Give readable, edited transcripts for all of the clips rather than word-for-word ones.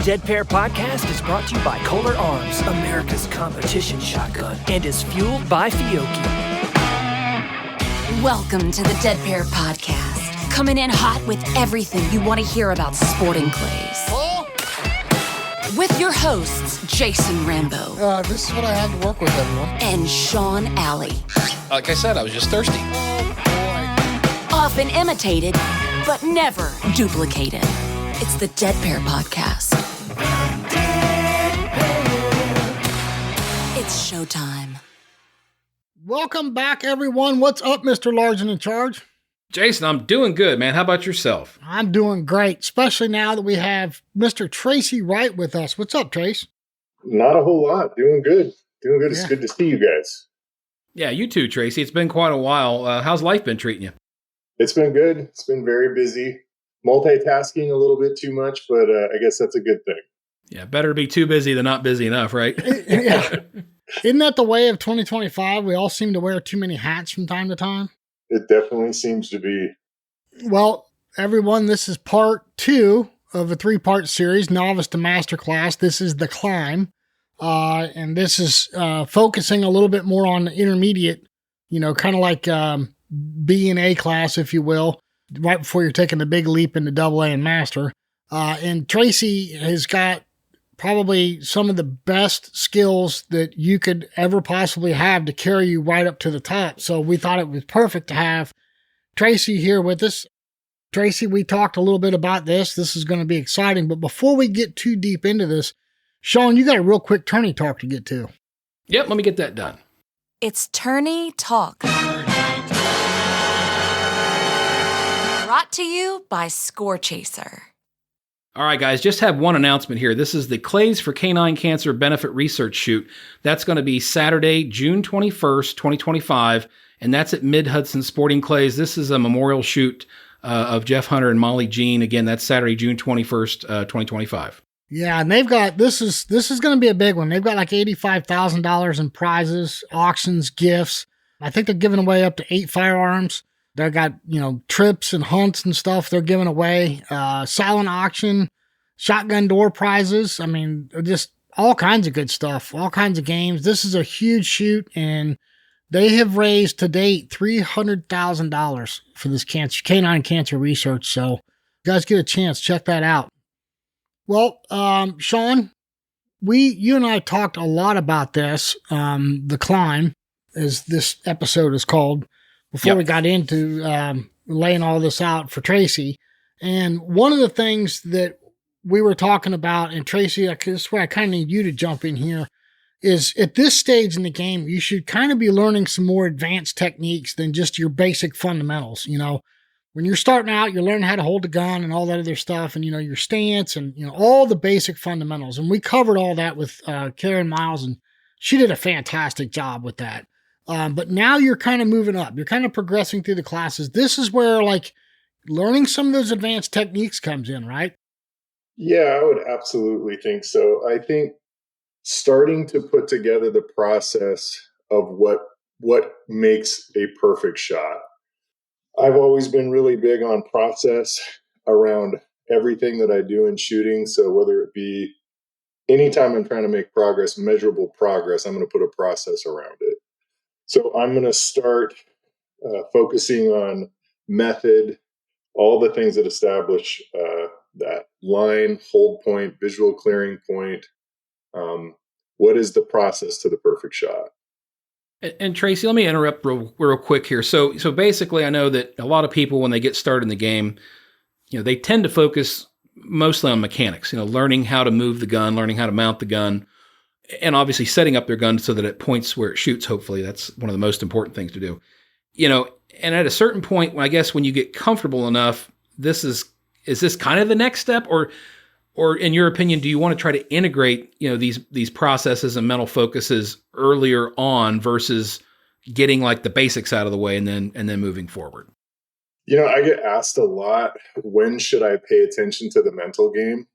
Dead Pair Podcast is brought to you by Kolar Arms, America's competition shotgun, and is fueled by Fiocchi. Welcome to the Dead Pair Podcast, coming in hot with everything you want to hear about sporting clays. With your hosts, Jason Rambo. This is what I have to work with, everyone. And Sean Alley. Like I said, I was just thirsty. Oh, boy. Often imitated, but never duplicated. It's the Dead Pair Podcast. It's showtime. Welcome back, everyone. What's up, Mr. Large and in Charge? Jason, I'm doing good, man. How about yourself? I'm doing great, especially now that we have Mr. Tracy Wright with us. What's up, Trace? Not a whole lot. Doing good. Doing good. Yeah. It's good to see you guys. Yeah, you too, Tracy. It's been quite a while. How's life been treating you? It's been good. It's been very busy. Multitasking a little bit too much, but I guess that's a good thing. Yeah, better to be too busy than not busy enough, right? Yeah. Isn't that the way of 2025? We all seem to wear too many hats from time to time. It definitely seems to be. Well, everyone, this is part 2 of a 3-part series, Novice to Masterclass. This is The Climb. And this is focusing a little bit more on the intermediate, kind of like B and A class, if you will, right before you're taking the big leap into AA and Master. And Tracy has got probably some of the best skills that you could ever possibly have to carry you right up to the top. So we thought it was perfect to have Tracy here with us. Tracy, we talked a little bit about this. This is going to be exciting. But before we get too deep into this, Sean, you got a real quick tourney talk to get to. Yep, let me get that done. It's Tourney Talk. Brought to you by Score Chaser. All right, guys, just have one announcement here. This is the Clays for Canine Cancer Benefit Research Shoot. That's going to be Saturday, June 21st, 2025, and that's at Mid-Hudson Sporting Clays. This is a memorial shoot of Jeff Hunter and Molly Jean. Again, that's Saturday, June 21st, 2025. Yeah, and they've got, this is going to be a big one. They've got like $85,000 in prizes, auctions, gifts. I think they're giving away up to 8 firearms. They've got, trips and hunts and stuff they're giving away. Silent auction, shotgun door prizes. I mean, just all kinds of good stuff, all kinds of games. This is a huge shoot, and they have raised to date $300,000 for this canine cancer research. So you guys get a chance, check that out. Well, Sean, you and I talked a lot about this, The Climb, as this episode is called, before we got into laying all this out for Tracy. And one of the things that we were talking about, and Tracy, this is where I kind of need you to jump in here, is at this stage in the game, you should kind of be learning some more advanced techniques than just your basic fundamentals. When you're starting out, you're learning how to hold the gun and all that other stuff, and, your stance and, all the basic fundamentals. And we covered all that with Karen Miles, and she did a fantastic job with that. But now you're kind of moving up. You're kind of progressing through the classes. This is where, learning some of those advanced techniques comes in, right? Yeah, I would absolutely think so. I think starting to put together the process of what makes a perfect shot. I've always been really big on process around everything that I do in shooting. So whether it be anytime I'm trying to make progress, measurable progress, I'm going to put a process around it. So I'm going to start focusing on method, all the things that establish that line, hold point, visual clearing point. What is the process to the perfect shot? And Tracy, let me interrupt real quick here. So basically, I know that a lot of people, when they get started in the game, they tend to focus mostly on mechanics, learning how to move the gun, learning how to mount the gun, and obviously setting up their gun so that it points where it shoots. Hopefully, that's one of the most important things to do. And at a certain point, I guess when you get comfortable enough, is this kind of the next step, or in your opinion, do you want to try to integrate, these processes and mental focuses earlier on versus getting the basics out of the way and then moving forward? I get asked a lot, when should I pay attention to the mental game?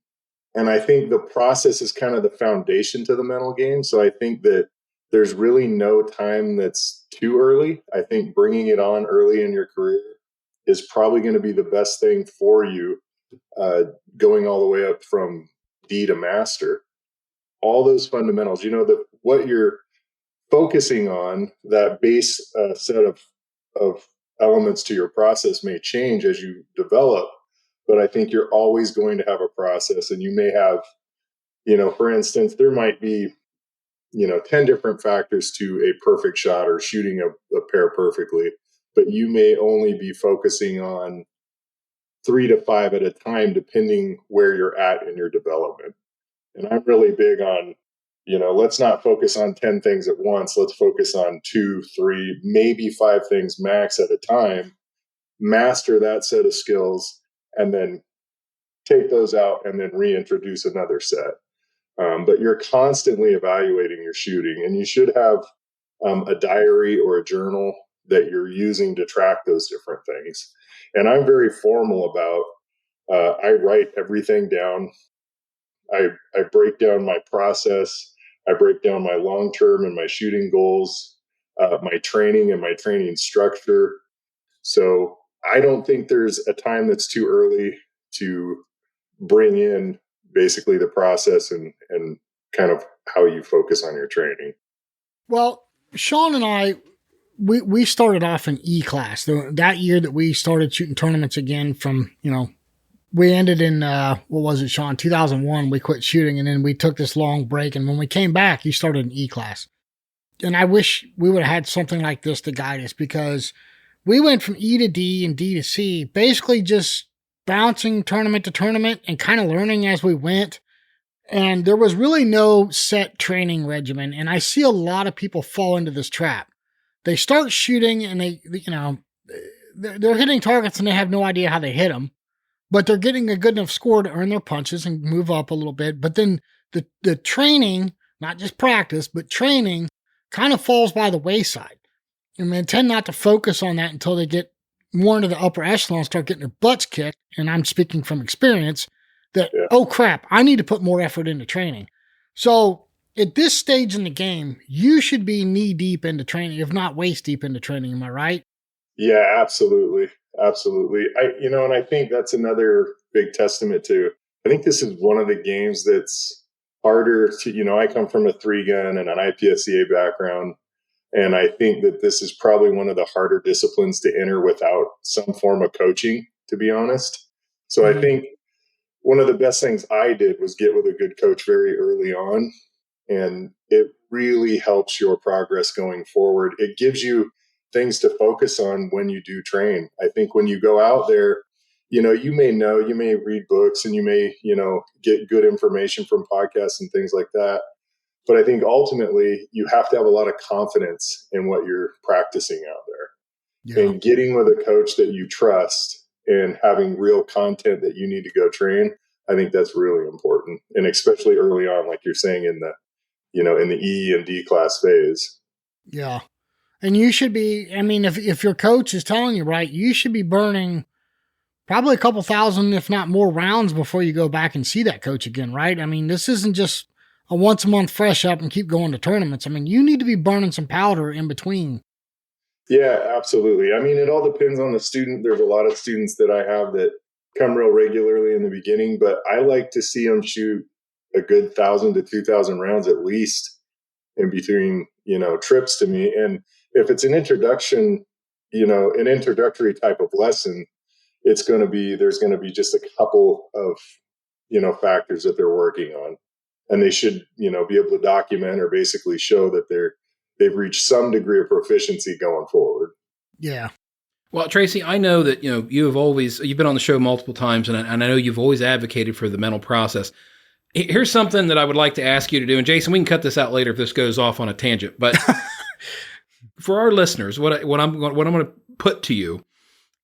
And I think the process is kind of the foundation to the mental game. So I think that there's really no time that's too early. I think bringing it on early in your career is probably going to be the best thing for you, going all the way up from D to master. All those fundamentals, what you're focusing on, that base set of elements to your process may change as you develop, but I think you're always going to have a process, and you may have, for instance, there might be 10 different factors to a perfect shot or shooting a pair perfectly, but you may only be focusing on 3 to 5 at a time, depending where you're at in your development. And I'm really big on, let's not focus on 10 things at once. Let's focus on 2, 3, maybe 5 things max at a time, master that set of skills, and then take those out and then reintroduce another set. But you're constantly evaluating your shooting, and you should have a diary or a journal that you're using to track those different things. And I'm very formal about, I write everything down. I break down my process. I break down my long-term and my shooting goals, my training and my training structure. So I don't think there's a time that's too early to bring in basically the process and kind of how you focus on your training. Well, Sean and I, we started off in E class. That year that we started shooting tournaments again from, we ended in, 2001, we quit shooting, and then we took this long break. And when we came back, you started in E class. And I wish we would have had something like this to guide us, because we went from E to D and D to C, basically just bouncing tournament to tournament and kind of learning as we went. And there was really no set training regimen. And I see a lot of people fall into this trap. They start shooting and they're hitting targets and they have no idea how they hit them, but they're getting a good enough score to earn their punches and move up a little bit. But then the training, not just practice, but training kind of falls by the wayside. And they tend not to focus on that until they get more into the upper echelon, start getting their butts kicked. And I'm speaking from experience that, oh crap, I need to put more effort into training. So at this stage in the game, you should be knee deep into training, if not waist deep into training. Am I right? Yeah, absolutely. Absolutely. And I think that's another big testament to, I think this is one of the games that's harder to, I come from a 3-gun and an IPSCA background. And I think that this is probably one of the harder disciplines to enter without some form of coaching, to be honest. So I think one of the best things I did was get with a good coach very early on. And it really helps your progress going forward. It gives you things to focus on when you do train. I think when you go out there, you may read books and you may, get good information from podcasts and things like that. But I think ultimately you have to have a lot of confidence in what you're practicing out there. Yeah. And getting with a coach that you trust and having real content that you need to go train, I think that's really important. And especially early on, like you're saying, in the E and D class phase. Yeah. And you should be, if your coach is telling you right, you should be burning probably a couple thousand, if not more rounds before you go back and see that coach again, right? This isn't just a once a month fresh up and keep going to tournaments. You need to be burning some powder in between. Yeah, absolutely. It all depends on the student. There's a lot of students that I have that come real regularly in the beginning, but I like to see them shoot a good 1,000 to 2,000 rounds at least in between, trips to me. And if it's an introduction, an introductory type of lesson, there's going to be just a couple of, factors that they're working on. And they should, be able to document or basically show that they've reached some degree of proficiency going forward. Yeah. Well, Tracy, I know that, you've been on the show multiple times, and I know you've always advocated for the mental process. Here's something that I would like to ask you to do. And Jason, we can cut this out later if this goes off on a tangent, but for our listeners, what I'm going to put to you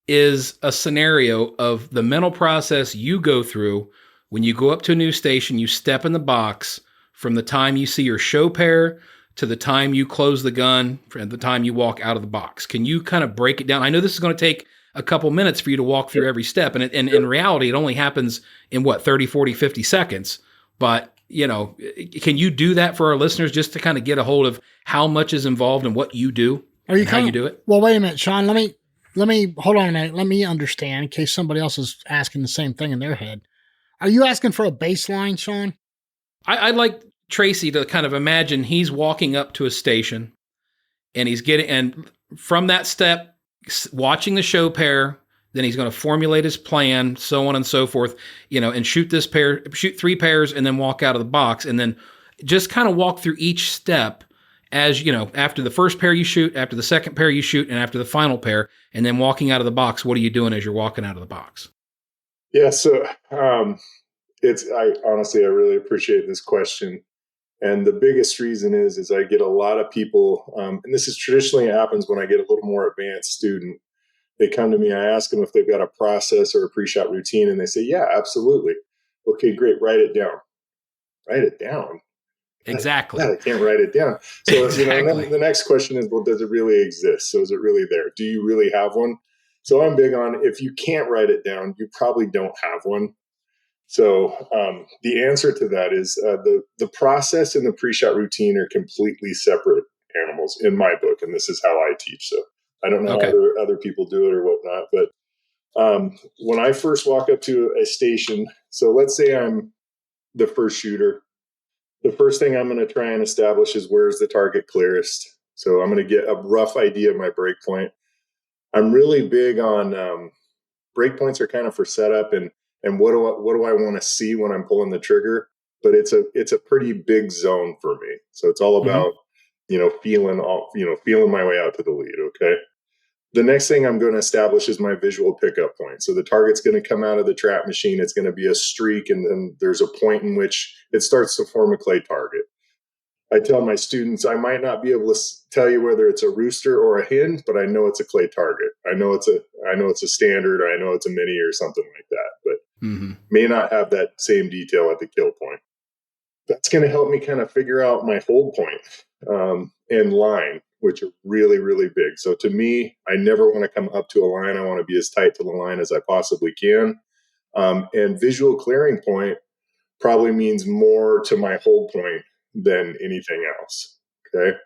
is a scenario of the mental process you go through when you go up to a new station, you step in the box from the time you see your show pair to the time you close the gun, from the time you walk out of the box. Can you kind of break it down? I know this is going to take a couple minutes for you to walk through every step. And in reality, it only happens in 30, 40, 50 seconds. But, can you do that for our listeners just to kind of get a hold of how much is involved in what you do and how you do it? Well, wait a minute, Sean, let me hold on a minute. Let me understand in case somebody else is asking the same thing in their head. Are you asking for a baseline, Sean? I'd like Tracy to kind of imagine he's walking up to a station and and from that step, watching the show pair, then he's going to formulate his plan, so on and so forth, and shoot 3 pairs and then walk out of the box, and then just kind of walk through each step as, after the first pair you shoot, after the second pair you shoot, and after the final pair, and then walking out of the box. What are you doing as you're walking out of the box? Yeah. So, I honestly really appreciate this question. And the biggest reason is I get a lot of people, and this is traditionally happens when I get a little more advanced student. They come to me, I ask them if they've got a process or a pre-shot routine, and they say, yeah, absolutely. Okay, great. Write it down. Write it down. Exactly. I can't write it down. So, exactly. And then the next question is, well, does it really exist? So is it really there? Do you really have one? So I'm big on, if you can't write it down, you probably don't have one. So the answer to that is the process and the pre-shot routine are completely separate animals in my book, and this is how I teach. So I don't know how other people do it or whatnot, but when I first walk up to a station, so let's say I'm the first shooter, the first thing I'm going to try and establish is where's the target clearest. So I'm going to get a rough idea of my break point. I'm really big on break points are kind of for setup and what do I want to see when I'm pulling the trigger? But it's a pretty big zone for me. So it's all about, feeling my way out to the lead. Okay. The next thing I'm going to establish is my visual pickup point. So the target's going to come out of the trap machine. It's going to be a streak. And then there's a point in which it starts to form a clay target. I tell my students, I might not be able to tell you whether it's a rooster or a hen, but I know it's a clay target. I know it's a standard, or I know it's a mini or something like that, but may not have that same detail at the kill point. That's going to help me kind of figure out my hold point and line, which are really, really big. So to me, I never want to come up to a line. I want to be as tight to the line as I possibly can. And visual clearing point probably means more to my hold point than anything else. Okay.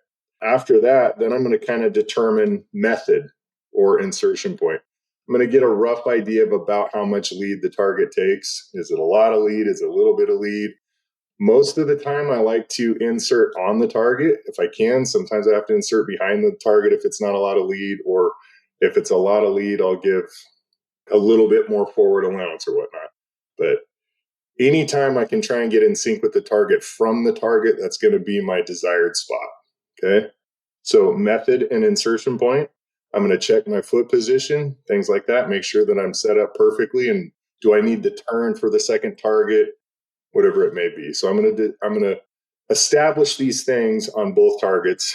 After that, then I'm going to kind of determine method or insertion point. I'm going to get a rough idea of about how much lead the target takes. Is it a lot of lead? Is it a little bit of lead? Most of the time, I like to insert on the target if I can. Sometimes I have to insert behind the target if it's not a lot of lead, or if it's a lot of lead, I'll give a little bit more forward allowance or whatnot. But anytime I can try and get in sync with the target from the target, that's going to be my desired spot. Okay. So method and insertion point, I'm going to check my foot position, things like that, make sure that I'm set up perfectly. And do I need to turn for the second target? Whatever it may be. So I'm going to establish these things on both targets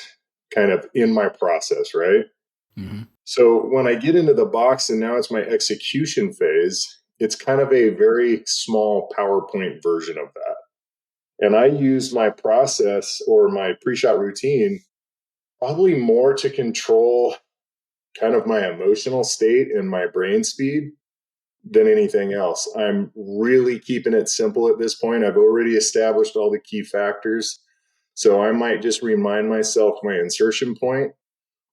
kind of in my process, right? Mm-hmm. So when I get into the box and now it's my execution phase, it's kind of a very small PowerPoint version of that. And I use my process or my pre-shot routine probably more to control kind of my emotional state and my brain speed than anything else. I'm really keeping it simple at this point. I've already established all the key factors. So I might just remind myself my insertion point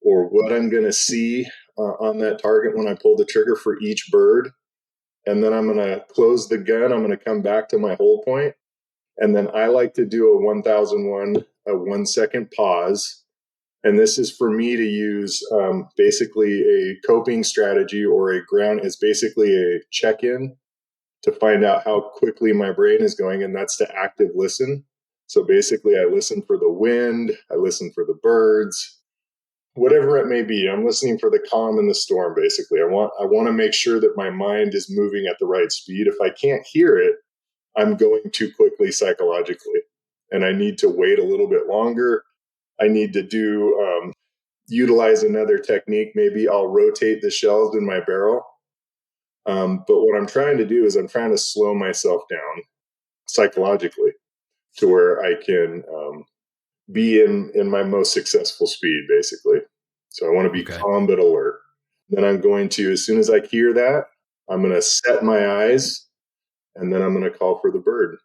or what I'm going to see on that target when I pull the trigger for each bird. And then I'm going to close the gun. I'm going to come back to my hold point. And then I like to do a 1001, a 1 second pause. And this is for me to use basically a coping strategy or a ground is basically a check-in to find out how quickly my brain is going. And that's to active listen. So basically I listen for the wind. I listen for the birds, whatever it may be. I'm listening for the calm in the storm. Basically, I want to make sure that my mind is moving at the right speed. If I can't hear it, I'm going too quickly psychologically, and I need to wait a little bit longer. I need to utilize another technique. Maybe I'll rotate the shells in my barrel. But what I'm trying to do is I'm trying to slow myself down psychologically to where I can be in my most successful speed, basically. So I want to be calm but alert. Then I'm going to, as soon as I hear that, I'm going to set my eyes, and then I'm going to call for the bird.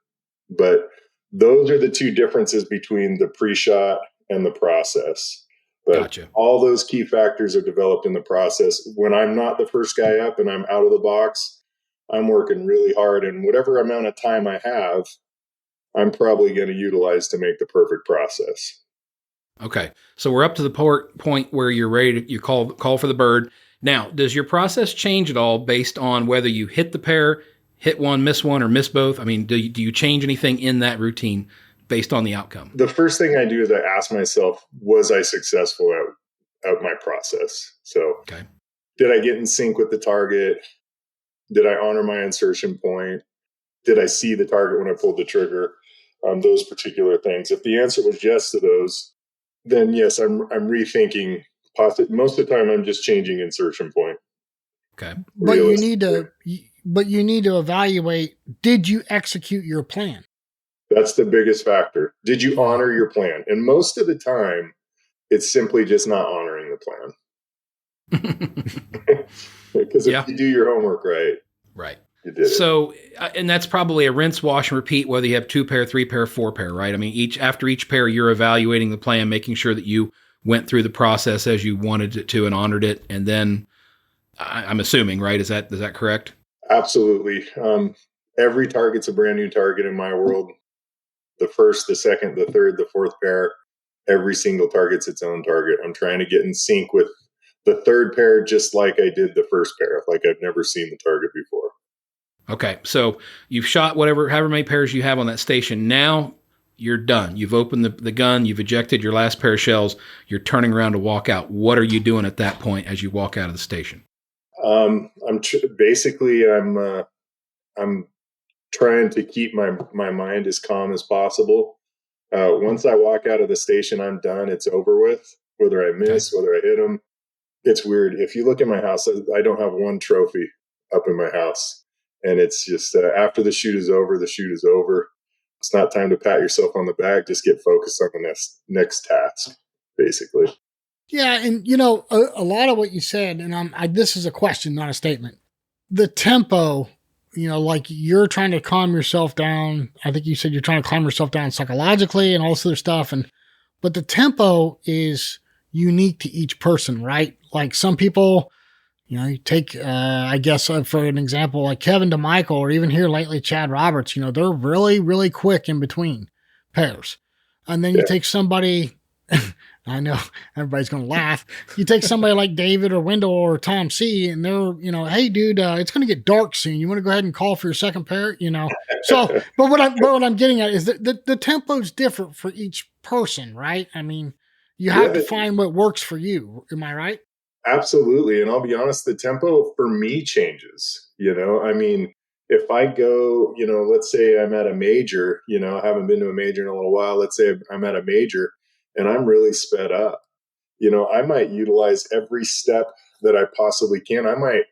But those are the two differences between the pre-shot and the process. But all those key factors are developed in the process. When I'm not the first guy up and I'm out of the box, I'm working really hard. And whatever amount of time I have, I'm probably going to utilize to make the perfect process. Okay. So we're up to the point where you're ready to, you call for the bird. Now, does your process change at all based on whether you hit the pair, hit one, miss one, or miss both? I mean, do you change anything in that routine based on the outcome? The first thing I do is I ask myself, was I successful at my process? So Okay. Did I get in sync with the target? Did I honor my insertion point? Did I see the target when I pulled the trigger? Those particular things. If the answer was yes to those, then yes, I'm rethinking. Most of the time, I'm just changing insertion point. Okay. But you need to evaluate, did you execute your plan? That's the biggest factor. Did you honor your plan? And most of the time, it's simply just not honoring the plan. Because if you do your homework right. You did it. So, and that's probably a rinse, wash, and repeat, whether you have 2 pair, 3 pair, 4 pair, right? I mean, after each pair, you're evaluating the plan, making sure that you went through the process as you wanted it to and honored it. And then I'm assuming, right? Is that correct? Absolutely. Every target's a brand new target in my world. The first, the second, the third, the fourth pair, every single target's its own target. I'm trying to get in sync with the third pair, just like I did the first pair, like I've never seen the target before. Okay. So you've shot however many pairs you have on that station. Now you're done. You've opened the gun. You've ejected your last pair of shells. You're turning around to walk out. What are you doing at that point as you walk out of the station? I'm trying to keep my mind as calm as possible. Once I walk out of the station, I'm done. It's over with. Whether I miss, whether I hit them. It's weird. If you look at my house, I don't have one trophy up in my house. And it's just after the shoot is over, the shoot is over. It's not time to pat yourself on the back. Just get focused on the next task, basically. Yeah, and a lot of what you said, and this is a question, not a statement. The tempo, like you're trying to calm yourself down. I think you said you're trying to calm yourself down psychologically and all this other stuff. But the tempo is unique to each person, right? Like some people, you take, I guess for an example, like Kevin DeMichael, or even here lately, Chad Roberts, they're really, really quick in between pairs. And then you take somebody, I know everybody's going to laugh. You take somebody like David or Wendell or Tom C, and they're, hey dude, it's going to get dark soon. You want to go ahead and call for your second pair, So, but what I'm getting at is that the tempo's different for each person, right? I mean, you have to find what works for you. Am I right? Absolutely. And I'll be honest, the tempo for me changes. I mean, if I go, let's say I'm at a major, I haven't been to a major in a little while. Let's say I'm at a major and I'm really sped up. I might utilize every step that I possibly can. I might,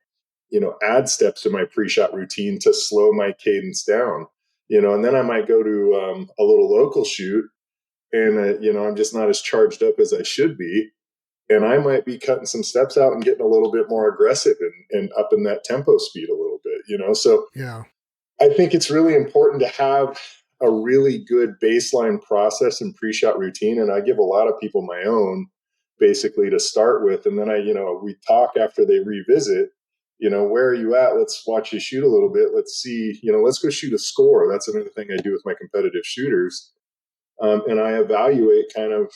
add steps to my pre-shot routine to slow my cadence down, and then I might go to a little local shoot and, I'm just not as charged up as I should be. And I might be cutting some steps out and getting a little bit more aggressive and up in that tempo speed a little bit, So yeah, I think it's really important to have a really good baseline process and pre-shot routine. And I give a lot of people my own basically to start with. And then we talk after they revisit, where are you at? Let's watch you shoot a little bit. Let's see, let's go shoot a score. That's another thing I do with my competitive shooters. And I evaluate kind of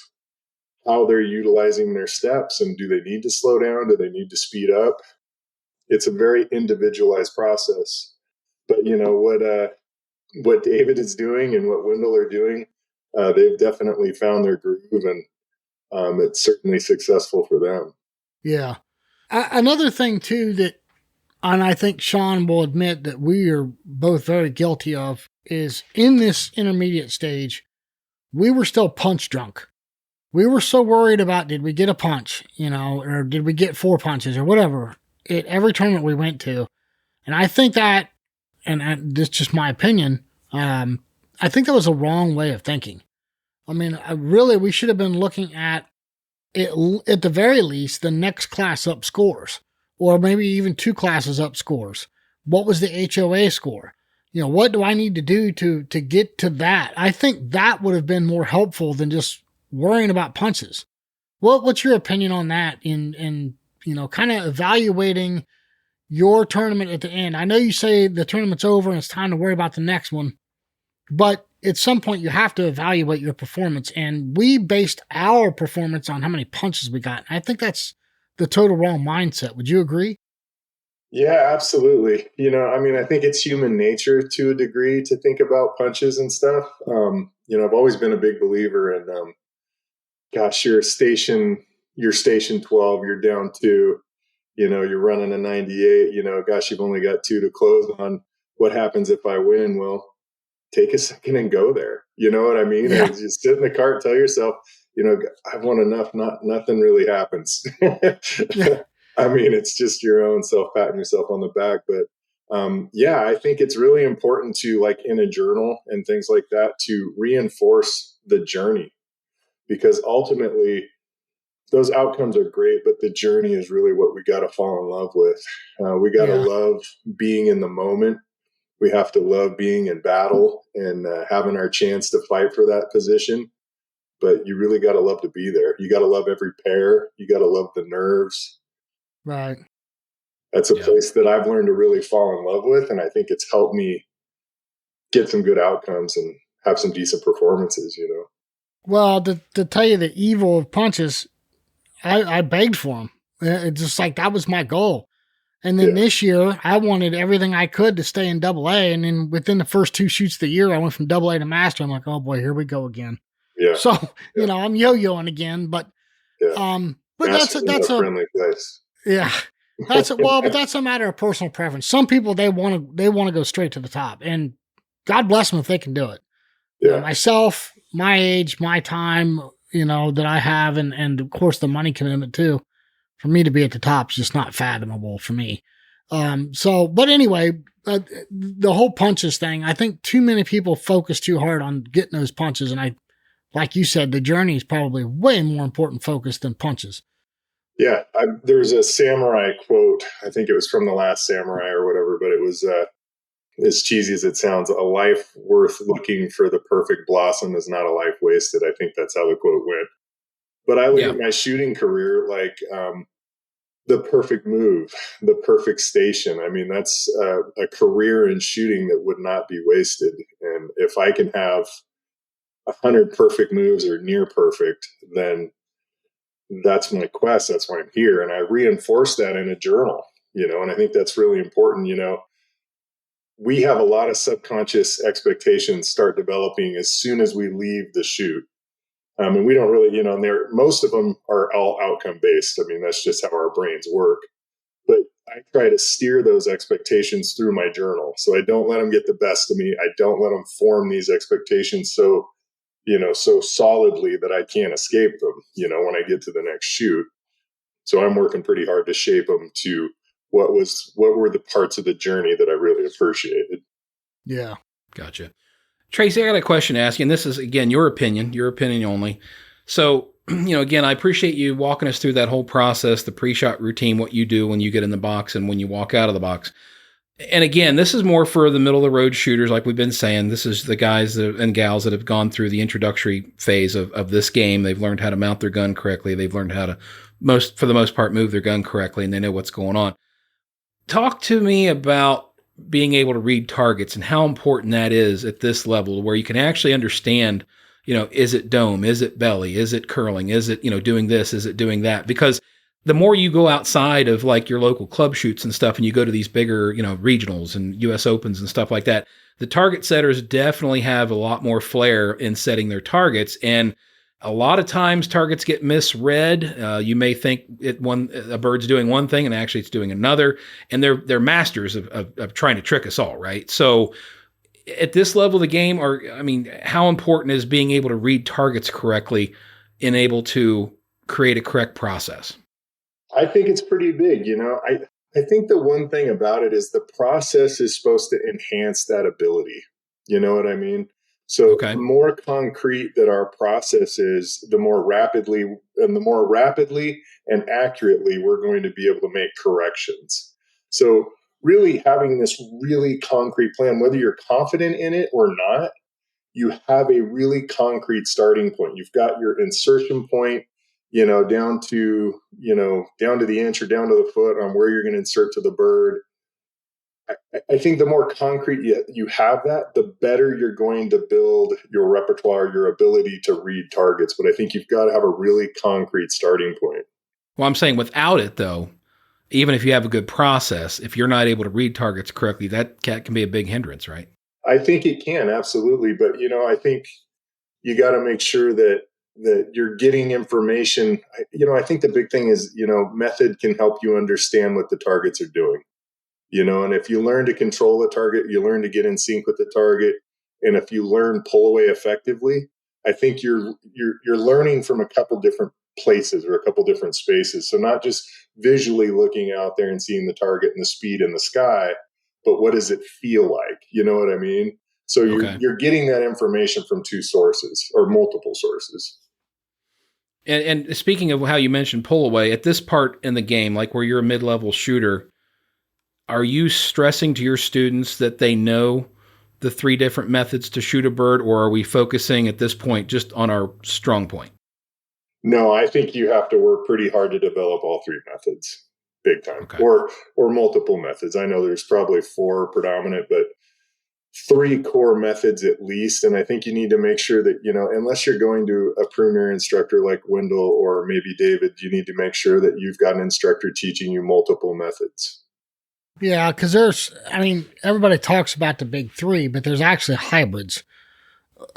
how they're utilizing their steps and do they need to slow down? Do they need to speed up? It's a very individualized process. But what David is doing and what Wendell are doing, they've definitely found their groove, and it's certainly successful for them. Yeah. Another thing too that, and I think Sean will admit that we are both very guilty of, is in this intermediate stage, we were still punch drunk. We were so worried about, did we get a punch, or did we get 4 punches or whatever at every tournament we went to. And I think that, and this is just my opinion, I think that was a wrong way of thinking. I mean, we should have been looking at the very least, the next class up scores, or maybe even 2 classes up scores. What was the HOA score? What do I need to do to get to that? I think that would have been more helpful than just worrying about punches. What's your opinion on that in kind of evaluating your tournament at the end? I know you say the tournament's over and it's time to worry about the next one, but at some point you have to evaluate your performance. And we based our performance on how many punches we got. And I think that's the total wrong mindset. Would you agree? Yeah, absolutely. I mean, I think it's human nature to a degree to think about punches and stuff. I've always been a big believer in, gosh, you're station 12, you're down two, you're running a 98, gosh, you've only got two to close on. What happens if I win? Well, take a second and go there. You know what I mean? Yeah. And just sit in the car and tell yourself, I've won enough, nothing really happens. Yeah. I mean, it's just your own self patting yourself on the back. But yeah, I think it's really important to, like, in a journal and things like that, to reinforce the journey, because ultimately those outcomes are great, but the journey is really what we got to fall in love with. We got to Yeah. love being in the moment. We have to love being in battle and having our chance to fight for that position. But you really got to love to be there. You got to love every pair. You got to love the nerves. Right. That's a place that I've learned to really fall in love with. And I think it's helped me get some good outcomes and have some decent performances, Well, to tell you the evil of punches, I begged for them. It's just like that was my goal. And then this year, I wanted everything I could to stay in Double A. And then within the first two shoots of the year, I went from Double A to Master. I'm like, oh boy, here we go again. Yeah. So I'm yo-yoing again. But but Master's that's not a friendly place. yeah. But that's a matter of personal preference. Some people they want to go straight to the top, and God bless them if they can do it. Yeah. Myself, my age, my time, that I have, and of course the money commitment too. For me to be at the top is just not fathomable for me. But anyway, the whole punches thing, I think too many people focus too hard on getting those punches. And like you said, the journey is probably way more important focus than punches. Yeah. There's a samurai quote. I think it was from The Last Samurai or whatever, but it was as cheesy as it sounds, a life worth looking for the perfect blossom is not a life wasted. I think that's how the quote went. But I look at my shooting career like the perfect move, the perfect station. I mean, that's a career in shooting that would not be wasted. And if I can have 100 perfect moves or near perfect, then that's my quest. That's why I'm here. And I reinforce that in a journal, and I think that's really important. We have a lot of subconscious expectations start developing as soon as we leave the shoot. And we don't really, and most of them are all outcome based. I mean, that's just how our brains work. But I try to steer those expectations through my journal. So I don't let them get the best of me. I don't let them form these expectations so solidly that I can't escape them, when I get to the next shoot. So I'm working pretty hard to shape them to what were the parts of the journey that I really appreciated. Yeah. Gotcha. Tracy, I got a question to ask you, and this is, again, your opinion only. So, again, I appreciate you walking us through that whole process, the pre-shot routine, what you do when you get in the box and when you walk out of the box. And again, this is more for the middle-of-the-road shooters, like we've been saying. This is the guys and gals that have gone through the introductory phase of this game. They've learned how to mount their gun correctly. They've learned how to, for the most part, move their gun correctly, and they know what's going on. Talk to me about being able to read targets and how important that is at this level, where you can actually understand, is it dome? Is it belly? Is it curling? Is it, doing this? Is it doing that? Because the more you go outside of like your local club shoots and stuff, and you go to these bigger, regionals and US Opens and stuff like that, the target setters definitely have a lot more flair in setting their targets. And a lot of times targets get misread. You may think a bird's doing one thing and actually it's doing another. And they're masters of trying to trick us all, right? So at this level of the game, how important is being able to read targets correctly and able to create a correct process? I think it's pretty big. I think the one thing about it is the process is supposed to enhance that ability. You know what I mean? So the more concrete that our process is, the more rapidly and accurately we're going to be able to make corrections. So really having this really concrete plan, whether you're confident in it or not, you have a really concrete starting point. You've got your insertion point, down to the inch or down to the foot on where you're going to insert to the bird. I think the more concrete you have that, the better you're going to build your repertoire, your ability to read targets. But I think you've got to have a really concrete starting point. Well, I'm saying without it, though, even if you have a good process, if you're not able to read targets correctly, that can be a big hindrance, right? I think it can, absolutely. But, I think you got to make sure that you're getting information. I think the big thing is, method can help you understand what the targets are doing. And if you learn to control the target, you learn to get in sync with the target. And if you learn pull away effectively, I think you're learning from a couple different places or a couple different spaces. So not just visually looking out there and seeing the target and the speed in the sky, but what does it feel like? You know what I mean? So you're getting that information from two sources or multiple sources. And speaking of how you mentioned pull away, at this part in the game, like where you're a mid-level shooter, are you stressing to your students that they know the 3 different methods to shoot a bird, or are we focusing at this point just on our strong point? No, I think you have to work pretty hard to develop all 3 methods, big time, or multiple methods. I know there's probably 4 predominant, but 3 core methods at least. And I think you need to make sure that, unless you're going to a premier instructor like Wendell or maybe David, you need to make sure that you've got an instructor teaching you multiple methods. Yeah, because everybody talks about the big 3, but there's actually hybrids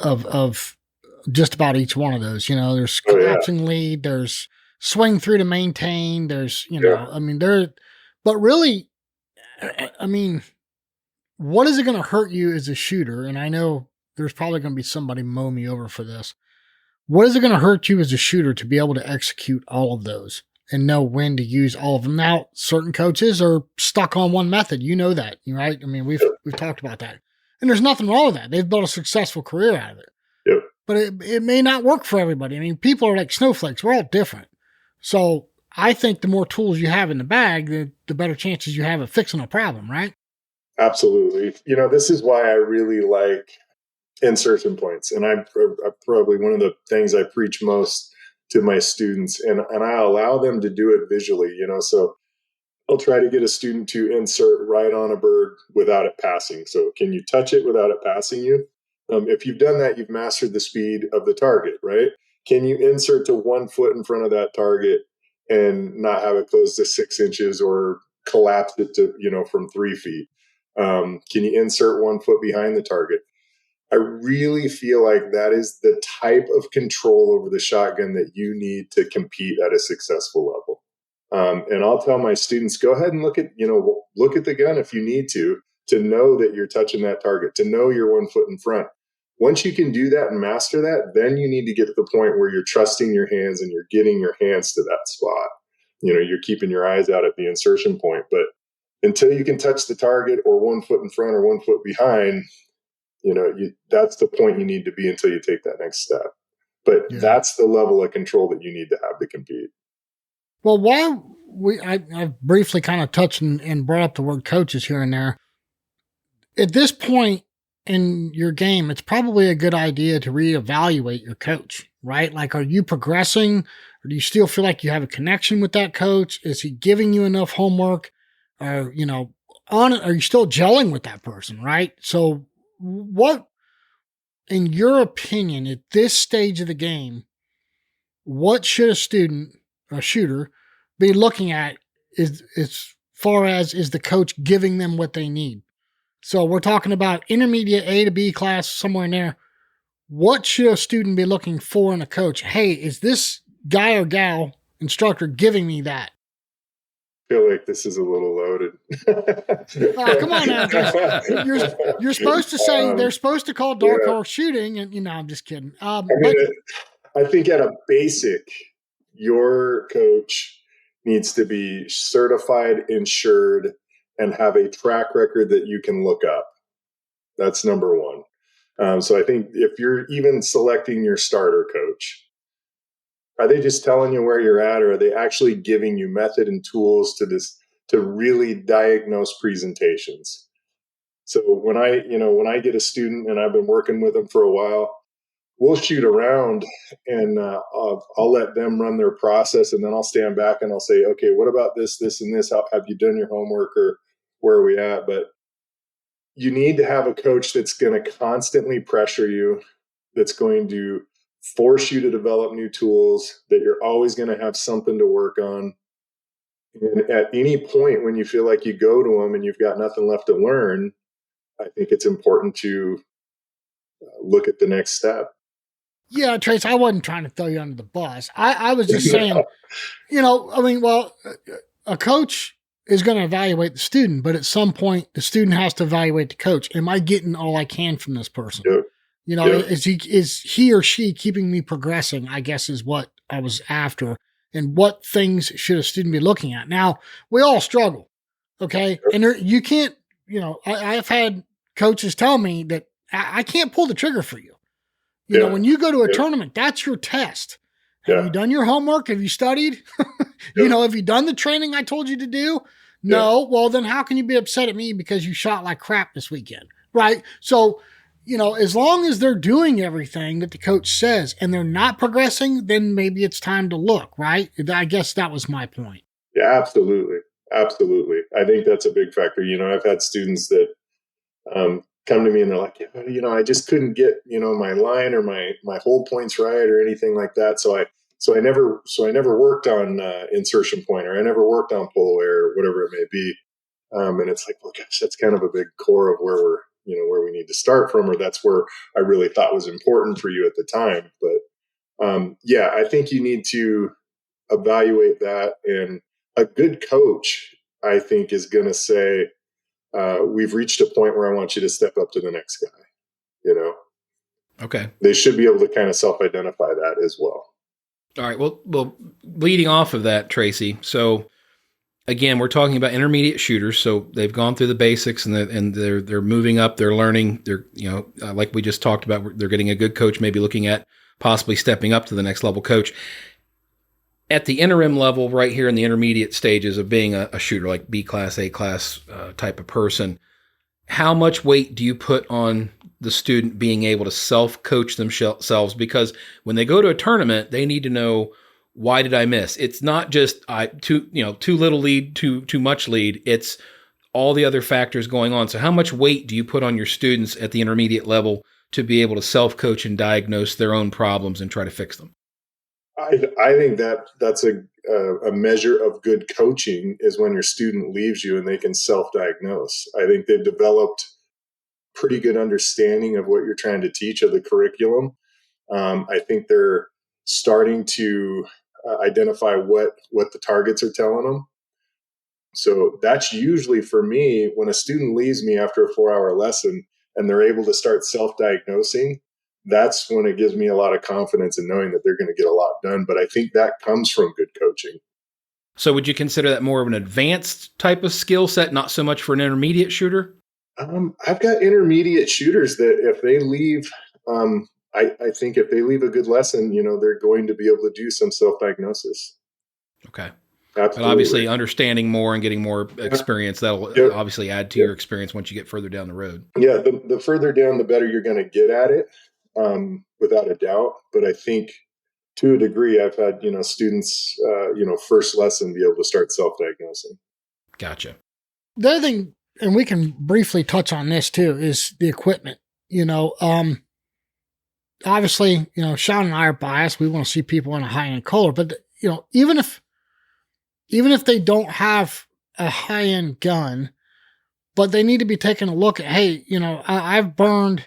of just about each one of those. There's collapsing lead, there's swing through to maintain, there's, but really, what is it going to hurt you as a shooter? And I know there's probably going to be somebody mow me over for this. What is it going to hurt you as a shooter to be able to execute all of those and know when to use all of them? Now, certain coaches are stuck on one method. You know that, right? We've talked about that. And there's nothing wrong with that. They've built a successful career out of it. Yep. But it may not work for everybody. People are like snowflakes. We're all different. So I think the more tools you have in the bag, the better chances you have of fixing a problem, right? Absolutely. This is why I really like insertion points. And I'm probably one of the things I preach most to my students, and I allow them to do it visually, so I'll try to get a student to insert right on a bird without it passing. So can you touch it without it passing you? If you've done that, you've mastered the speed of the target, right? Can you insert to 1 foot in front of that target and not have it close to 6 inches or collapse it to, from 3 feet? Can you insert 1 foot behind the target? I really feel like that is the type of control over the shotgun that you need to compete at a successful level. And I'll tell my students, go ahead and look at the gun if you need to know that you're touching that target, to know you're 1 foot in front. Once you can do that and master that, then you need to get to the point where you're trusting your hands and you're getting your hands to that spot. You're keeping your eyes out at the insertion point. But until you can touch the target or 1 foot in front or 1 foot behind, that's the point you need to be until you take that next step. But that's the level of control that you need to have to compete. Well, I've briefly kind of touched and brought up the word coaches here and there. At this point in your game, it's probably a good idea to reevaluate your coach, right? Like, are you progressing, or do you still feel like you have a connection with that coach? Is he giving you enough homework? Or, are you still gelling with that person, right? So what, in your opinion, at this stage of the game, what should a shooter, be looking at as far as is the coach giving them what they need? So we're talking about intermediate A to B class, somewhere in there. What should a student be looking for in a coach? Hey, is this guy or gal instructor giving me that? I feel like this is a little loaded. Oh, come on now. You're supposed to say they're supposed to call dark horse shooting, and I'm just kidding. I think at a basic, your coach needs to be certified, insured, and have a track record that you can look up. That's number one. So I think if you're even selecting your starter coach, are they just telling you where you're at, or are they actually giving you method and tools to really diagnose presentations? So when I get a student and I've been working with them for a while, we'll shoot around and I'll let them run their process, and then I'll stand back and I'll say, okay, what about this, and this? How have you done your homework, or where are we at? But you need to have a coach that's going to constantly pressure you, that's going to force you to develop new tools, that you're always going to have something to work on. And at any point when you feel like you go to them and you've got nothing left to learn, I think it's important to look at the next step. Yeah, Trace, I wasn't trying to throw you under the bus. I was just saying, a coach is going to evaluate the student, but at some point the student has to evaluate the coach. Am I getting all I can from this person? Yep. Yep. Is he or she keeping me progressing, I guess is what I was after. And what things should a student be looking at? Now, we all struggle, okay? Yep. And you can't, I've had coaches tell me that I can't pull the trigger for you. You know, when you go to a tournament, that's your test. Have you done your homework? Have you studied? Have you done the training I told you to do? No. Well, then how can you be upset at me because you shot like crap this weekend? Right? So, as long as they're doing everything that the coach says and they're not progressing, then maybe it's time to look, right? I guess that was my point. Yeah, absolutely. Absolutely. I think that's a big factor. I've had students that come to me and they're like, I just couldn't get, my line or my hold points right or anything like that. So I never worked on insertion point, or I never worked on pull away or whatever it may be. And it's like, well, gosh, that's kind of a big core of where where we need to start from, or that's where I really thought was important for you at the time. But I think you need to evaluate that. And a good coach, I think, is going to say, we've reached a point where I want you to step up to the next guy. Okay. They should be able to kind of self-identify that as well. All right. Well, leading off of that, Tracy. So again, we're talking about intermediate shooters. So they've gone through the basics and they're moving up. They're learning. They're like we just talked about. They're getting a good coach. Maybe looking at possibly stepping up to the next level coach. At the interim level, right here in the intermediate stages of being a shooter, like B class, A class type of person, how much weight do you put on the student being able to self-coach themselves? Because when they go to a tournament, they need to know, why did I miss? It's not just too little lead, too much lead. It's all the other factors going on. So how much weight do you put on your students at the intermediate level to be able to self-coach and diagnose their own problems and try to fix them? I think that's a measure of good coaching is when your student leaves you and they can self-diagnose. I think they've developed pretty good understanding of what you're trying to teach, of the curriculum. I think they're starting to identify what the targets are telling them. So that's usually, for me, when a student leaves me after a 4-hour lesson and they're able to start self-diagnosing, that's when it gives me a lot of confidence in knowing that they're going to get a lot done. But I think that comes from good coaching. So would you consider that more of an advanced type of skill set, not so much for an intermediate shooter? I've got intermediate shooters that if they leave, I think if they leave a good lesson, they're going to be able to do some self-diagnosis. Okay. Absolutely. But obviously understanding more and getting more experience, that'll obviously add to your experience once you get further down the road. Yeah, the further down, the better you're going to get at it. Without a doubt. But I think to a degree, I've had, students, first lesson be able to start self-diagnosing. Gotcha. The other thing, and we can briefly touch on this too, is the equipment. Obviously, Sean and I are biased. We want to see people in a high-end Kolar, but even if they don't have a high-end gun, but they need to be taking a look at, hey, I've burned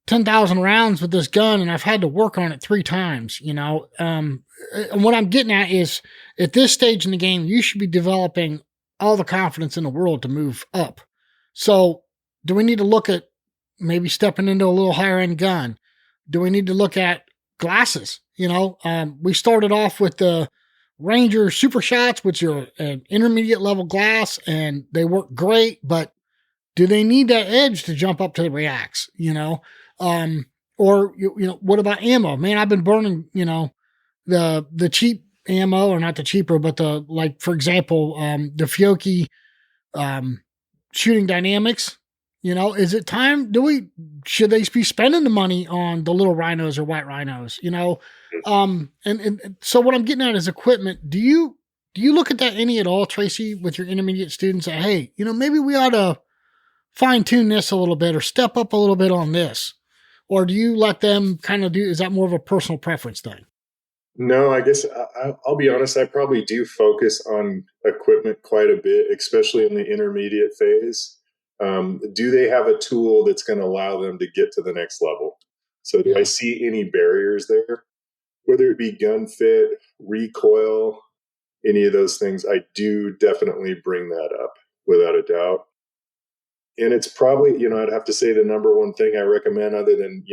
10,000 rounds with this gun and I've had to work on it 3 times, and what I'm getting at is, at this stage in the game, you should be developing all the confidence in the world to move up. So do we need to look at maybe stepping into a little higher end gun? Do we need to look at glasses? We started off with the Ranger Super Shots, which are an intermediate level glass, and they work great, but do they need that edge to jump up to the reacts? Or what about ammo? Man, I've been burning, the cheap ammo, or not the cheaper, but for example, the Fiocchi shooting dynamics. Is it time? Should they be spending the money on the little rhinos or white rhinos? And so what I'm getting at is equipment. Do you look at that any at all, Tracy, with your intermediate students? That, hey, maybe we ought to fine tune this a little bit or step up a little bit on this? Or do you let them kind of is that more of a personal preference thing? No, I guess I'll be honest. I probably do focus on equipment quite a bit, especially in the intermediate phase. Do they have a tool that's going to allow them to get to the next level? So do I see any barriers there? Whether it be gun fit, recoil, any of those things, I do definitely bring that up without a doubt. And it's probably, I'd have to say the number one thing I recommend other than,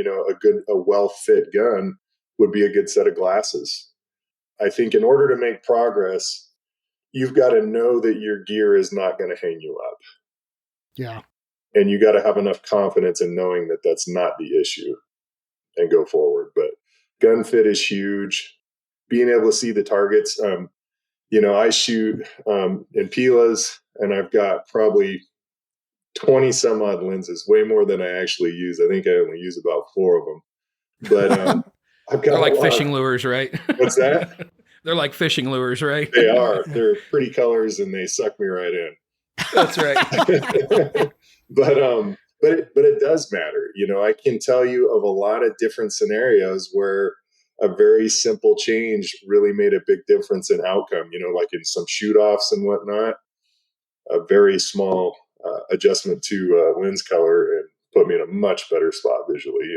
a well-fit gun would be a good set of glasses. I think in order to make progress, you've got to know that your gear is not going to hang you up. Yeah. And you got to have enough confidence in knowing that that's not the issue and go forward. But gun fit is huge. Being able to see the targets. I shoot in Pilas, and I've got probably 20 some odd lenses, way more than I actually use. I think I only use about 4 of them. But I've got They're like fishing lures, right? What's that? They're like fishing lures, right? They are. They're pretty colors, and they suck me right in. That's right. But it does matter. I can tell you of a lot of different scenarios where a very simple change really made a big difference in outcome. Like in some shoot-offs and whatnot, a very small adjustment to lens color and put me in a much better spot visually.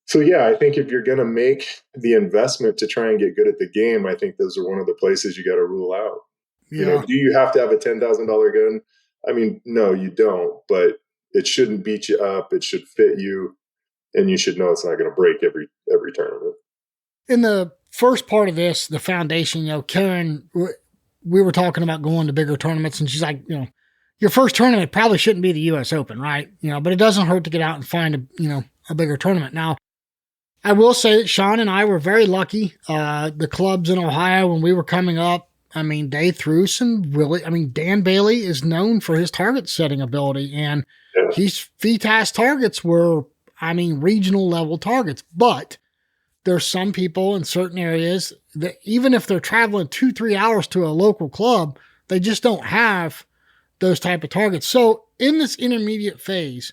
So yeah, I think if you're going to make the investment to try and get good at the game, I think those are one of the places you got to rule out. Yeah. Do you have to have a $10,000 gun? I mean, no, you don't, but it shouldn't beat you up. It should fit you, and you should know it's not going to break every tournament. In the first part of this, the foundation, Karen, we were talking about going to bigger tournaments, and she's like, your first tournament probably shouldn't be the U.S. Open, right? But it doesn't hurt to get out and find a bigger tournament. Now, I will say that Sean and I were very lucky. The clubs in Ohio, when we were coming up, they threw some really, Dan Bailey is known for his target setting ability, and his FITAS targets were, regional level targets. But there's some people in certain areas that even if they're traveling 2-3 hours to a local club, they just don't have those type of targets. So in this intermediate phase,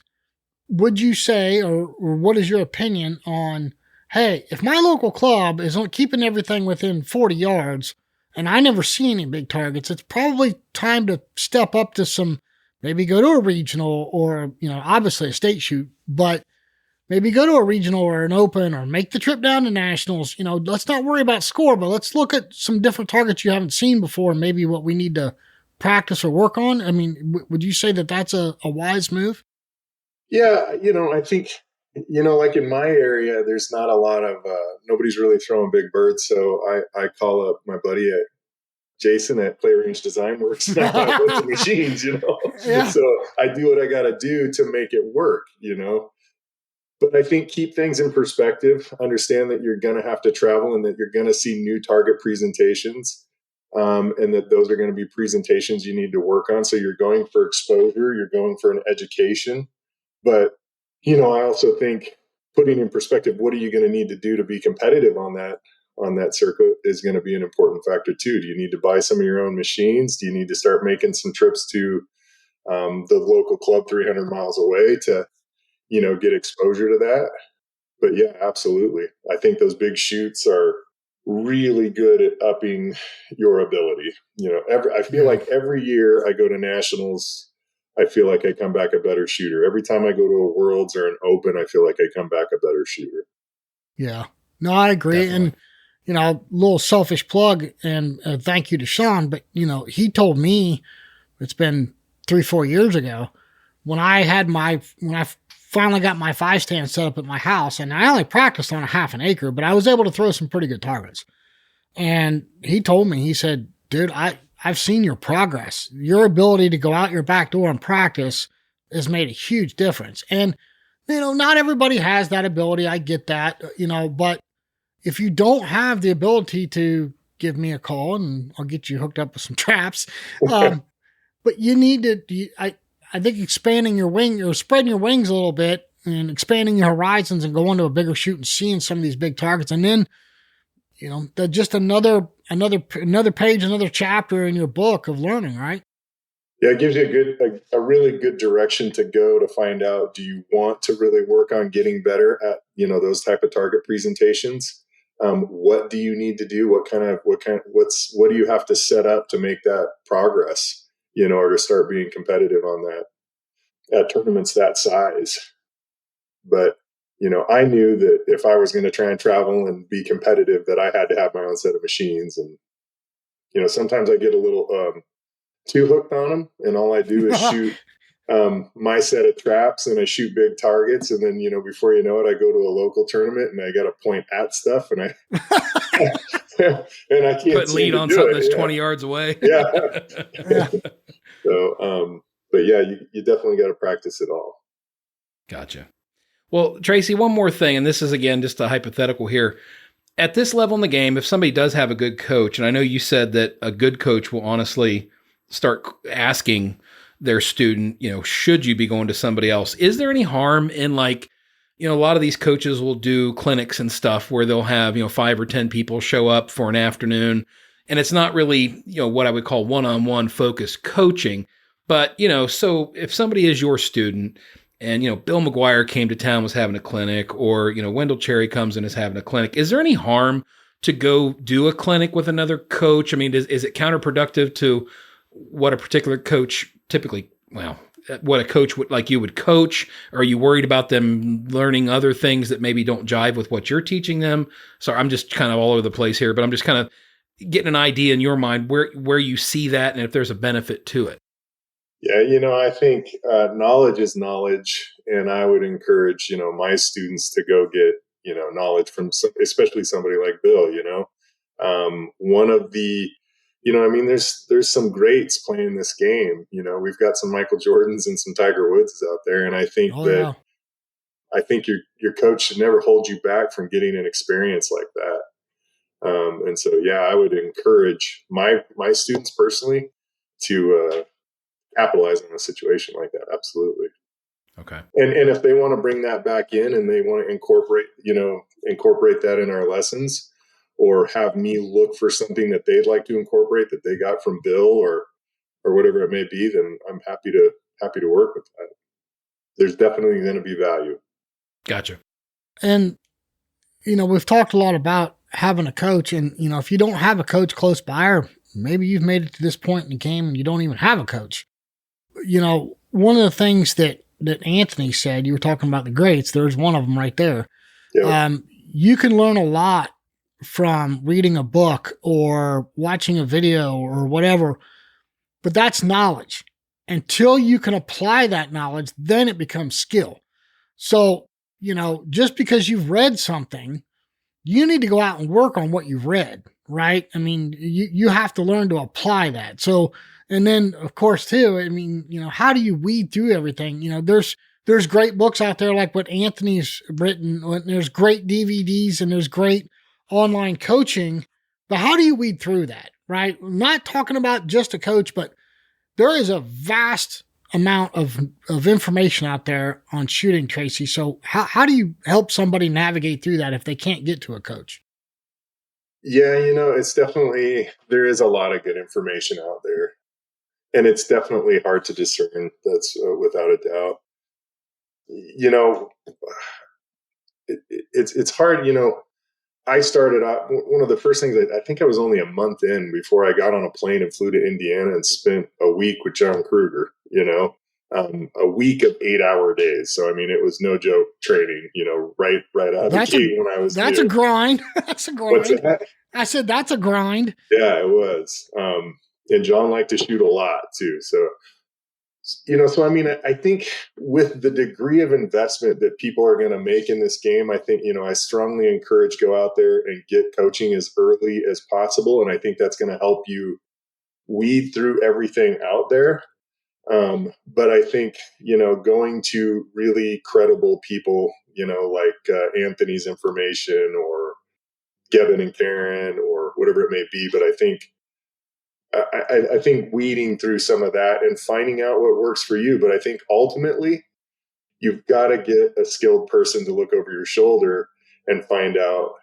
would you say, or what is your opinion on, hey, if my local club is keeping everything within 40 yards and I never see any big targets, it's probably time to step up to some, maybe go to a regional or, obviously a state shoot, but maybe go to a regional or an open or make the trip down to nationals. Let's not worry about score, but let's look at some different targets you haven't seen before and maybe what we need to practice or work on. Would you say that that's a wise move? Yeah. I think, like in my area, there's not a lot of, nobody's really throwing big birds. So I call up my buddy Jason at Play Range Design Works with the machines, Yeah. So I do what I got to do to make it work, But I think keep things in perspective, understand that you're going to have to travel and that you're going to see new target presentations, and that those are going to be presentations you need to work on. So you're going for exposure, you're going for an education. But, I also think putting in perspective, what are you going to need to do to be competitive on that circuit is going to be an important factor too. Do you need to buy some of your own machines? Do you need to start making some trips to the local club 300 miles away to get exposure to that? But yeah, absolutely. I think those big shoots are really good at upping your ability. I feel like every year I go to nationals, I feel like I come back a better shooter. Every time I go to a Worlds or an Open, I feel like I come back a better shooter. Yeah, no, I agree. Definitely. And, a little selfish plug and thank you to Sean, but he told me it's been 3-4 years ago when I finally got my 5-stand set up at my house, and I only practiced on a half an acre, but I was able to throw some pretty good targets. And he told me, he said, dude, I've seen your progress. Your ability to go out your back door and practice has made a huge difference. And, not everybody has that ability. I get that, but if you don't have the ability to give me a call and I'll get you hooked up with some traps. But you need to, I think expanding your wing or spreading your wings a little bit and expanding your horizons and going to a bigger shoot and seeing some of these big targets. And then, just another page, another chapter in your book of learning, right? Yeah, it gives you a really good direction to go to find out, do you want to really work on getting better at, those type of target presentations? What do you need to do? What do you have to set up to make that progress, or to start being competitive on that at tournaments that size? But, I knew that if I was going to try and travel and be competitive, that I had to have my own set of machines. And, sometimes I get a little, too hooked on them, and all I do is shoot my set of traps, and I shoot big targets, and then before you know it, I go to a local tournament and I got to point at stuff, and I and I can't Put lead on something that's 20 yards away. Yeah. So, but yeah, you definitely got to practice it all. Gotcha. Well, Tracy, one more thing, and this is again just a hypothetical here. At this level in the game, if somebody does have a good coach, and I know you said that a good coach will honestly start asking their student, should you be going to somebody else? Is there any harm in a lot of these coaches will do clinics and stuff where they'll have, 5 or 10 people show up for an afternoon, and it's not really, what I would call one-on-one focused coaching. But, so if somebody is your student and, Bill McGuire came to town, was having a clinic, or, Wendell Cherry comes and is having a clinic, is there any harm to go do a clinic with another coach? I mean, is it counterproductive to what a particular coach typically, what a coach would coach? Or are you worried about them learning other things that maybe don't jive with what you're teaching them? So I'm just kind of all over the place here, but I'm just kind of getting an idea in your mind where you see that and if there's a benefit to it. Yeah, I think knowledge is knowledge, and I would encourage, my students to go get, knowledge from especially somebody like Bill. One of the, there's some greats playing this game. We've got some Michael Jordans and some Tiger Woods out there, and I think I think your coach should never hold you back from getting an experience like that. And so, yeah, I would encourage my students personally to capitalize on a situation like that. Absolutely. Okay. And if they want to bring that back in and they want to incorporate that in our lessons, or have me look for something that they'd like to incorporate that they got from Bill or whatever it may be, then I'm happy to work with that. There's definitely going to be value. Gotcha. And, we've talked a lot about having a coach, and, if you don't have a coach close by, or maybe you've made it to this point in the game and you don't even have a coach. One of the things that Anthony said, you were talking about the greats, there's one of them right there. Yep. You can learn a lot from reading a book or watching a video or whatever, but that's knowledge. Until you can apply that knowledge, then it becomes skill. So, just because you've read something, you need to go out and work on what you've read, right? I mean, you have to learn to apply that. So, and then of course too, I mean, how do you weed through everything? There's great books out there like what Anthony's written. There's great DVDs and there's great online coaching, but how do you weed through that, right? I'm not talking about just a coach, but there is a vast amount of information out there on shooting, Tracy. So how do you help somebody navigate through that if they can't get to a coach? Yeah, it's definitely, there is a lot of good information out there, and it's definitely hard to discern. That's without a doubt. It's hard. I started out, one of the first things, I think I was only a month in before I got on a plane and flew to Indiana and spent a week with John Kruger, a week of 8-hour days. So, I mean, it was no joke training, right out of the gate when I was That's new. a grind. That's a grind. What's that? I said, that's a grind. Yeah, it was. And John liked to shoot a lot too. So, so I mean, I think with the degree of investment that people are going to make in this game, I think, I strongly encourage go out there and get coaching as early as possible. And I think that's going to help you weed through everything out there. But I think, going to really credible people, like Anthony's information or Gavin and Karen or whatever it may be. But I think weeding through some of that and finding out what works for you. But I think ultimately you've got to get a skilled person to look over your shoulder and find out,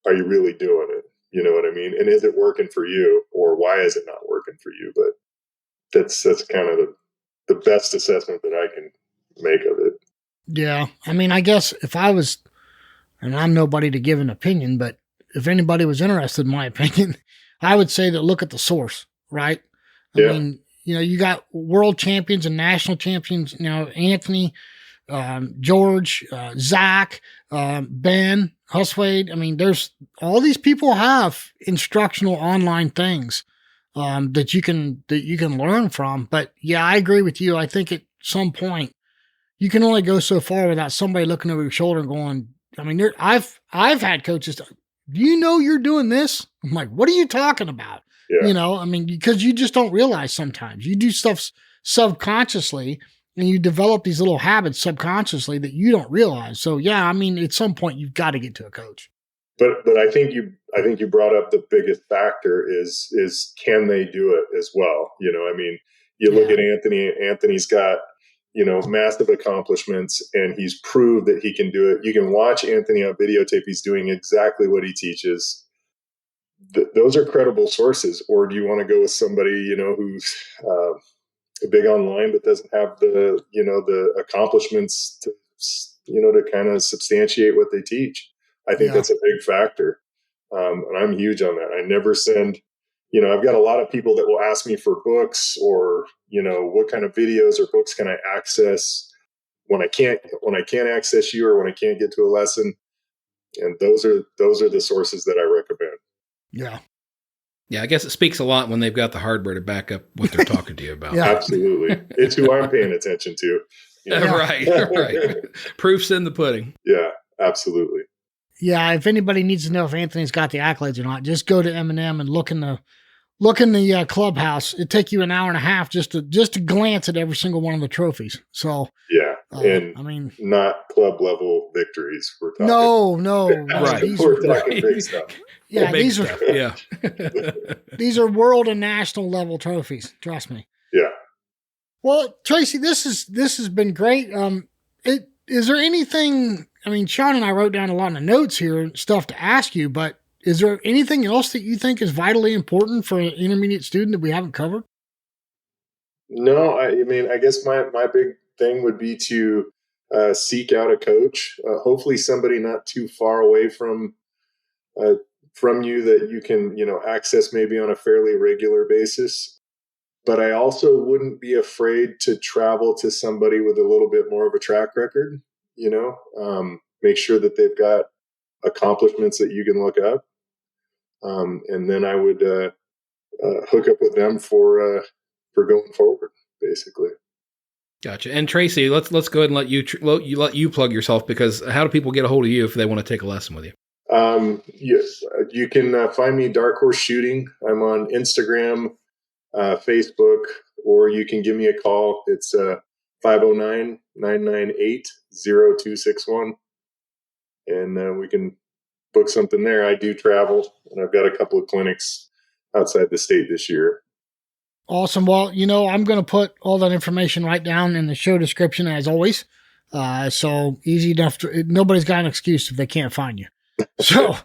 are you really doing it? You know what I mean? And is it working for you, or why is it not working for you? But that's kind of the best assessment that I can make of it. Yeah. I mean, I guess if I was, and I'm nobody to give an opinion, but if anybody was interested in my opinion, I would say that look at the source, right? I mean, you got world champions and national champions, Anthony, George, Zach, Ben, Huswade. I mean, there's all these people have instructional online things that you can learn from. But yeah, I agree with you. I think at some point you can only go so far without somebody looking over your shoulder and going. I mean, I've had coaches. Do you know you're doing this? I'm like, what are you talking about? Yeah. I mean, because you just don't realize sometimes you do stuff subconsciously and you develop these little habits subconsciously that you don't realize. So yeah, I mean, at some point you've got to get to a coach. But I think you brought up the biggest factor is can they do it as well? I mean, you look at Anthony. Anthony's got massive accomplishments, and he's proved that he can do it. You can watch Anthony on videotape; he's doing exactly what he teaches. Those are credible sources. Or do you want to go with somebody who's big online but doesn't have the accomplishments to kind of substantiate what they teach? I think that's a big factor. And I'm huge on that. I never send, I've got a lot of people that will ask me for books or, what kind of videos or books can I access when I can't access you or when I can't get to a lesson. And those are the sources that I recommend. Yeah. Yeah. I guess it speaks a lot when they've got the hardware to back up what they're talking to you about. Yeah. Absolutely. It's who I'm paying attention to. Right. Proof's in the pudding. Yeah, absolutely. Yeah, if anybody needs to know if Anthony's got the accolades or not, just go to M&M and look in the clubhouse. It'd take you an hour and a half just to glance at every single one of the trophies. So yeah, and I mean, not club level victories. We're talking. No, right. We're talking big stuff. Yeah, big stuff. Yeah. These are world and national level trophies. Trust me. Yeah. Well, Tracy, this has been great. Is there anything? I mean, Sean and I wrote down a lot of notes here and stuff to ask you, but is there anything else that you think is vitally important for an intermediate student that we haven't covered? No, I mean, I guess my big thing would be to seek out a coach, hopefully somebody not too far away from you that you can, access maybe on a fairly regular basis. But I also wouldn't be afraid to travel to somebody with a little bit more of a track record, make sure that they've got accomplishments that you can look up. And then I would hook up with them for going forward, basically. Gotcha. And Tracy, let's go ahead and let you plug yourself, because how do people get a hold of you if they want to take a lesson with you? Yes, you can find me Dark Horse Shooting. I'm on Instagram, Facebook, or you can give me a call. It's 509-998-0261. And we can book something there. I do travel, and I've got a couple of clinics outside the state this year. Awesome. Well, I'm going to put all that information right down in the show description as always. So easy enough nobody's got an excuse if they can't find you. So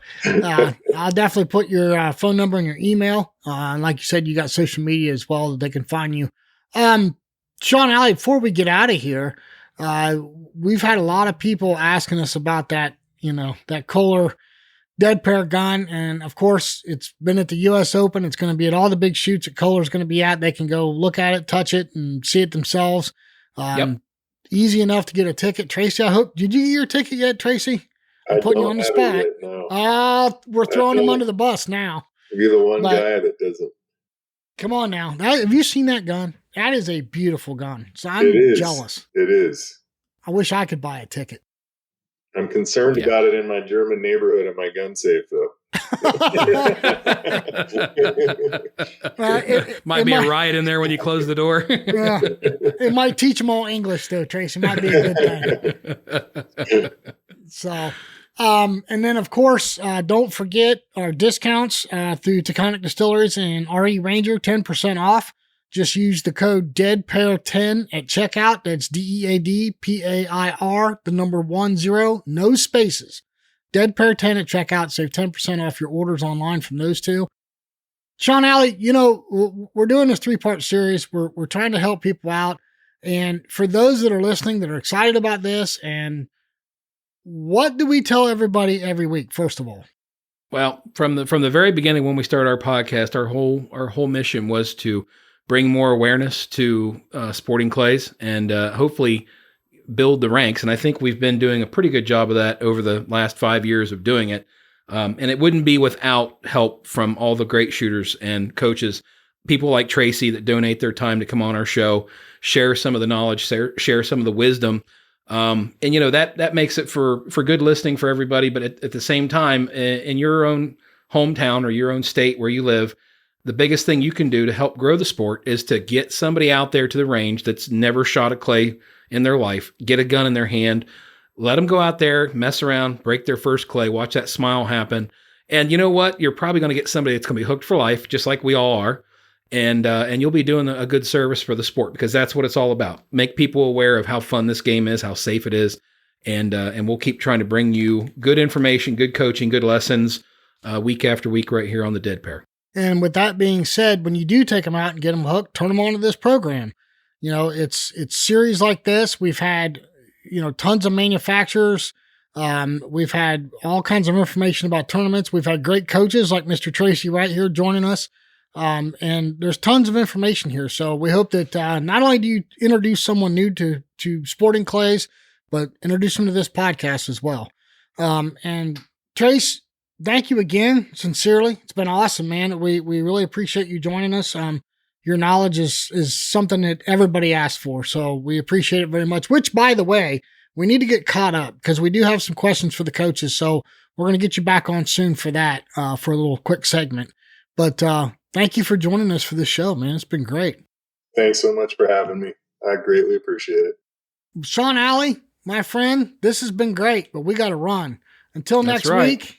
I'll definitely put your phone number and your email. And like you said, you got social media as well that they can find you. Sean, Allie, before we get out of here, we've had a lot of people asking us about that, that Kolar dead pair gun. And of course, it's been at the US Open. It's going to be at all the big shoots that Kolar's going to be at. They can go look at it, touch it, and see it themselves. Yep. Easy enough to get a ticket. Tracy, I hope, did you get your ticket yet, Tracy? I'm putting you on the spot. Yet, no. We're throwing him under the bus now. You're the one guy that doesn't. Come on now. Have you seen that gun? That is a beautiful gun. So I'm jealous. It is. I wish I could buy a ticket. I'm concerned about it in my German neighborhood at my gun safe, though. Might be a riot in there when you close the door. Yeah. It might teach them all English, though, Tracy. It might be a good thing. So, and then, of course, don't forget our discounts through Taconic Distilleries and RE Ranger, 10% off. Just use the code DEADPAIR10 at checkout. That's DEADPAIR, the number 10, no spaces. DEADPAIR10 at checkout. Save 10% off your orders online from those two. Sean Alley, we're doing this 3-part series. We're trying to help people out. And for those that are listening that are excited about this, and what do we tell everybody every week, first of all? Well, from the very beginning when we started our podcast, our whole mission was to bring more awareness to sporting clays and hopefully build the ranks. And I think we've been doing a pretty good job of that over the last 5 years of doing it. And it wouldn't be without help from all the great shooters and coaches, people like Tracy that donate their time to come on our show, share some of the knowledge, share some of the wisdom. And that makes it for good listening for everybody. But at the same time, in your own hometown or your own state where you live, the biggest thing you can do to help grow the sport is to get somebody out there to the range that's never shot a clay in their life, get a gun in their hand, let them go out there, mess around, break their first clay, watch that smile happen. And you know what? You're probably going to get somebody that's going to be hooked for life, just like we all are. And you'll be doing a good service for the sport, because that's what it's all about. Make people aware of how fun this game is, how safe it is. And we'll keep trying to bring you good information, good coaching, good lessons week after week right here on the Dead Pair. And with that being said, when you do take them out and get them hooked, turn them onto this program. It's series like this. We've had, tons of manufacturers. We've had all kinds of information about tournaments. We've had great coaches like Mr. Tracy Wright here joining us. And there's tons of information here. So we hope that not only do you introduce someone new to sporting clays, but introduce them to this podcast as well. And Trace, thank you again, sincerely. It's been awesome, man. We really appreciate you joining us. Your knowledge is something that everybody asks for. So we appreciate it very much, which, by the way, we need to get caught up because we do have some questions for the coaches. So we're going to get you back on soon for that, for a little quick segment. But thank you for joining us for this show, man. It's been great. Thanks so much for having me. I greatly appreciate it. Sean Alley, my friend, this has been great, but we got to run. Until next week.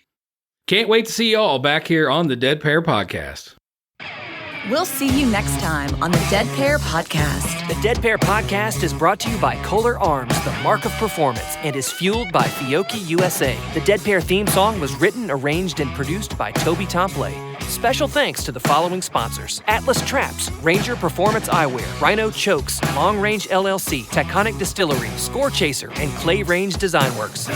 Can't wait to see you all back here on the Dead Pair Podcast. We'll see you next time on the Dead Pair Podcast. The Dead Pair Podcast is brought to you by Kolar Arms, the mark of performance, and is fueled by Fiocchi USA. The Dead Pair theme song was written, arranged, and produced by Toby Tomplay. Special thanks to the following sponsors: Atlas Traps, Ranger Performance Eyewear, Rhino Chokes, Long Range LLC, Taconic Distillery, Score Chaser, and Clay Range Design Works.